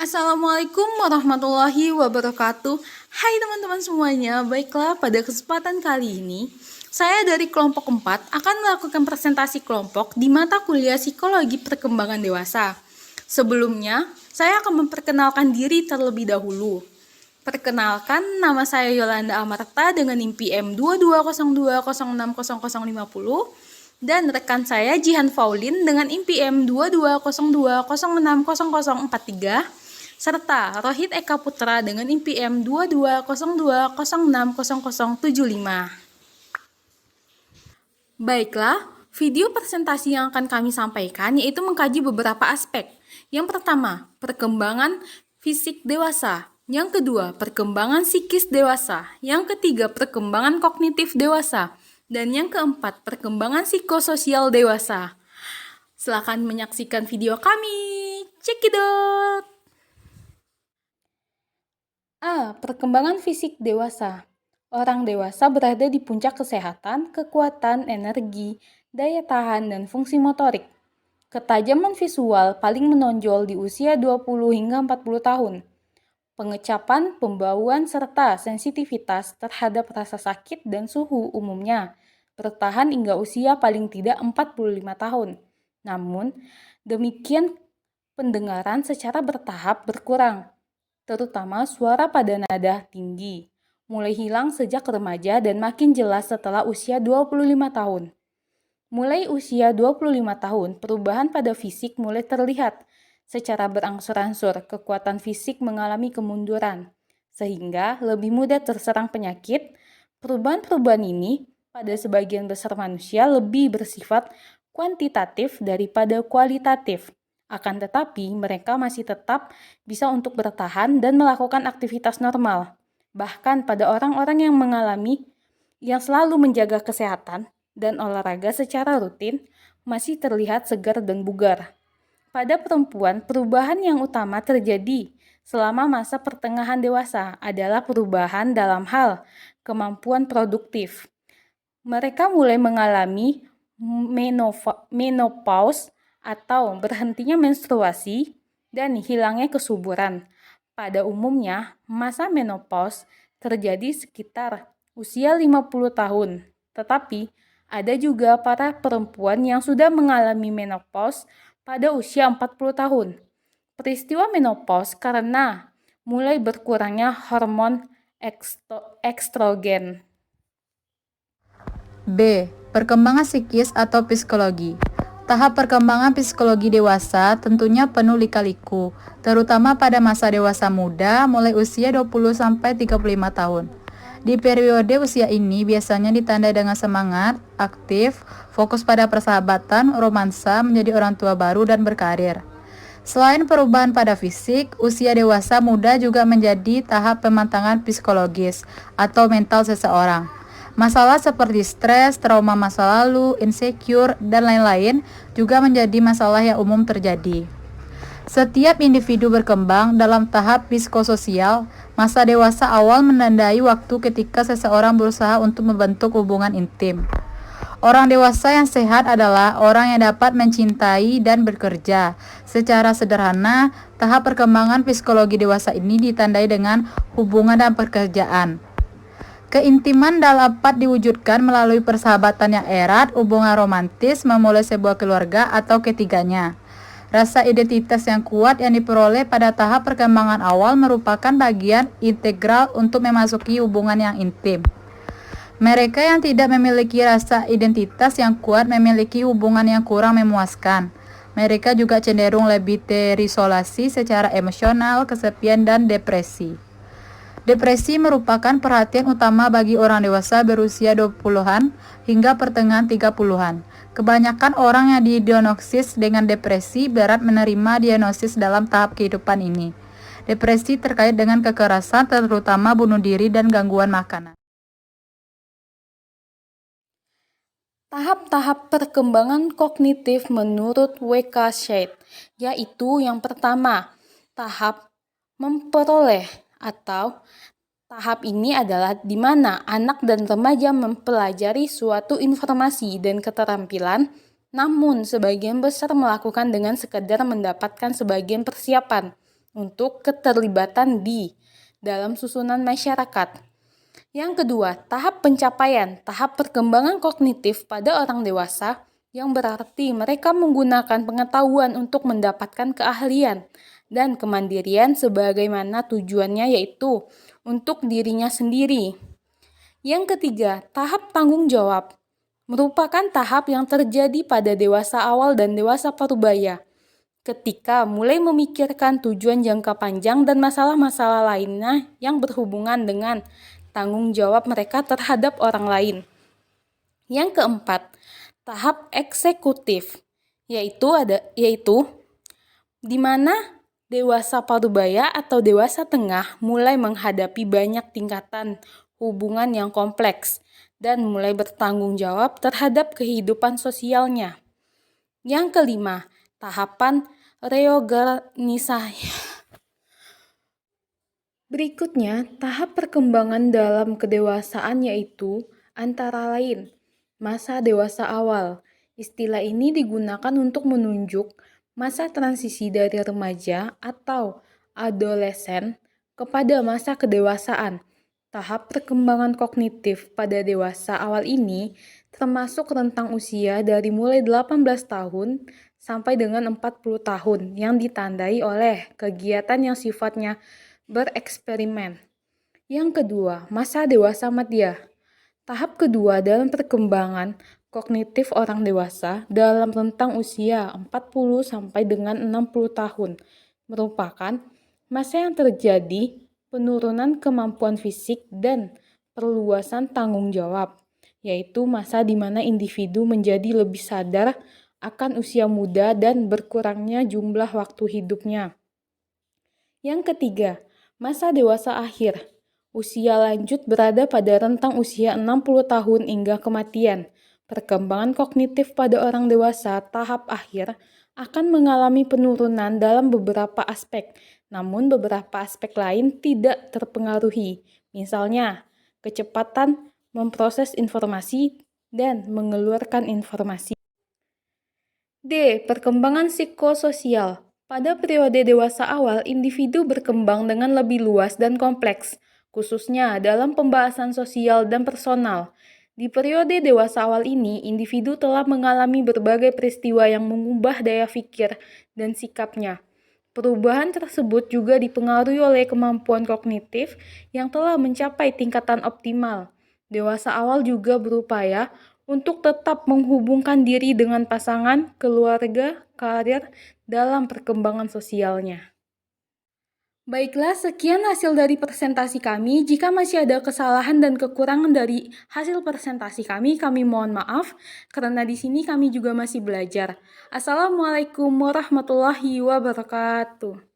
Assalamualaikum warahmatullahi wabarakatuh. Hai teman-teman semuanya, baiklah pada kesempatan kali ini saya dari kelompok 4 akan melakukan presentasi kelompok di mata kuliah Psikologi Perkembangan Dewasa. Sebelumnya, saya akan memperkenalkan diri terlebih dahulu. Perkenalkan, nama saya Yolanda Amarta dengan NIM PM 2202060050 dan rekan saya Jihan Faulin dengan NIM PM 2202060043 serta Rohit Eka Putra dengan NIM PM 2202060075. Baiklah, video presentasi yang akan kami sampaikan yaitu mengkaji beberapa aspek. Yang pertama, perkembangan fisik dewasa. Yang kedua, perkembangan psikis dewasa. Yang ketiga, perkembangan kognitif dewasa. Dan yang keempat, perkembangan psikososial dewasa. Silakan menyaksikan video kami. Cekidot! Perkembangan fisik dewasa. Orang dewasa berada di puncak kesehatan, kekuatan, energi, daya tahan, dan fungsi motorik. Ketajaman visual paling menonjol di usia 20 hingga 40 tahun. Pengecapan, pembauan, serta sensitivitas terhadap rasa sakit dan suhu umumnya bertahan hingga usia paling tidak 45 tahun. Namun, demikian pendengaran secara bertahap berkurang, terutama suara pada nada tinggi, mulai hilang sejak remaja dan makin jelas setelah usia 25 tahun. Mulai usia 25 tahun, perubahan pada fisik mulai terlihat. Secara berangsur-angsur, kekuatan fisik mengalami kemunduran, sehingga lebih mudah terserang penyakit. Perubahan-perubahan ini pada sebagian besar manusia lebih bersifat kuantitatif daripada kualitatif. Akan tetapi, mereka masih tetap bisa untuk bertahan dan melakukan aktivitas normal. Bahkan pada orang-orang yang selalu menjaga kesehatan dan olahraga secara rutin, masih terlihat segar dan bugar. Pada perempuan, perubahan yang utama terjadi selama masa pertengahan dewasa adalah perubahan dalam hal kemampuan produktif. Mereka mulai mengalami menopause atau berhentinya menstruasi dan hilangnya kesuburan. Pada umumnya, masa menopause terjadi sekitar usia 50 tahun. Tetapi, ada juga para perempuan yang sudah mengalami menopause pada usia 40 tahun. Peristiwa menopause karena mulai berkurangnya hormon estrogen. B. Perkembangan psikis atau psikologi. Tahap perkembangan psikologi dewasa tentunya penuh lika-liku, terutama pada masa dewasa muda mulai usia 20-35 tahun. Di periode usia ini biasanya ditandai dengan semangat, aktif, fokus pada persahabatan, romansa, menjadi orang tua baru, dan berkarir. Selain perubahan pada fisik, usia dewasa muda juga menjadi tahap pematangan psikologis atau mental seseorang. Masalah seperti stres, trauma masa lalu, insecure, dan lain-lain juga menjadi masalah yang umum terjadi. Setiap individu berkembang dalam tahap psikososial. Masa dewasa awal menandai waktu ketika seseorang berusaha untuk membentuk hubungan intim. Orang dewasa yang sehat adalah orang yang dapat mencintai dan bekerja. Secara sederhana, tahap perkembangan psikologi dewasa ini ditandai dengan hubungan dan pekerjaan. Keintiman dapat diwujudkan melalui persahabatan yang erat, hubungan romantis, memulai sebuah keluarga, atau ketiganya. Rasa identitas yang kuat yang diperoleh pada tahap perkembangan awal merupakan bagian integral untuk memasuki hubungan yang intim. Mereka yang tidak memiliki rasa identitas yang kuat memiliki hubungan yang kurang memuaskan. Mereka juga cenderung lebih terisolasi secara emosional, kesepian, dan depresi. Depresi merupakan perhatian utama bagi orang dewasa berusia 20-an hingga pertengahan 30-an. Kebanyakan orang yang didiagnosis dengan depresi berat menerima diagnosis dalam tahap kehidupan ini. Depresi terkait dengan kekerasan, terutama bunuh diri dan gangguan makanan. Tahap-tahap perkembangan kognitif menurut W.K. Shade, yaitu yang pertama, tahap memperoleh atau tahap ini adalah di mana anak dan remaja mempelajari suatu informasi dan keterampilan, namun sebagian besar melakukan dengan sekadar mendapatkan sebagian persiapan. untuk keterlibatan di dalam susunan masyarakat. Yang kedua, tahap pencapaian, tahap perkembangan kognitif pada orang dewasa yang berarti mereka menggunakan pengetahuan untuk mendapatkan keahlian dan kemandirian sebagaimana tujuannya yaitu untuk dirinya sendiri. Yang ketiga, tahap tanggung jawab merupakan tahap yang terjadi pada dewasa awal dan dewasa parubaya ketika mulai memikirkan tujuan jangka panjang dan masalah-masalah lainnya yang berhubungan dengan tanggung jawab mereka terhadap orang lain. Yang keempat, tahap eksekutif, yaitu di mana dewasa parubaya atau dewasa tengah mulai menghadapi banyak tingkatan hubungan yang kompleks dan mulai bertanggung jawab terhadap kehidupan sosialnya. Yang kelima, tahapan reorganisasi. Berikutnya, tahap perkembangan dalam kedewasaan yaitu antara lain masa dewasa awal. Istilah ini digunakan untuk menunjuk masa transisi dari remaja atau adolesen kepada masa kedewasaan. Tahap perkembangan kognitif pada dewasa awal ini termasuk rentang usia dari mulai 18 tahun sampai dengan 40 tahun yang ditandai oleh kegiatan yang sifatnya bereksperimen. Yang kedua, masa dewasa madya. Tahap kedua dalam perkembangan kognitif orang dewasa dalam rentang usia 40 sampai dengan 60 tahun merupakan masa yang terjadi penurunan kemampuan fisik dan perluasan tanggung jawab, yaitu masa di mana individu menjadi lebih sadar akan usia muda dan berkurangnya jumlah waktu hidupnya. Yang ketiga, masa dewasa akhir. Usia lanjut berada pada rentang usia 60 tahun hingga kematian. Perkembangan kognitif pada orang dewasa tahap akhir akan mengalami penurunan dalam beberapa aspek, namun beberapa aspek lain tidak terpengaruhi. Misalnya, kecepatan memproses informasi dan mengeluarkan informasi. D. Perkembangan psikososial. Pada periode dewasa awal, individu berkembang dengan lebih luas dan kompleks, khususnya dalam pembahasan sosial dan personal. Di periode dewasa awal ini, individu telah mengalami berbagai peristiwa yang mengubah daya pikir dan sikapnya. Perubahan tersebut juga dipengaruhi oleh kemampuan kognitif yang telah mencapai tingkatan optimal. Dewasa awal juga berupaya untuk tetap menghubungkan diri dengan pasangan, keluarga, karir dalam perkembangan sosialnya. Baiklah, sekian hasil dari presentasi kami. Jika masih ada kesalahan dan kekurangan dari hasil presentasi kami mohon maaf, karena di sini kami juga masih belajar. Assalamualaikum warahmatullahi wabarakatuh.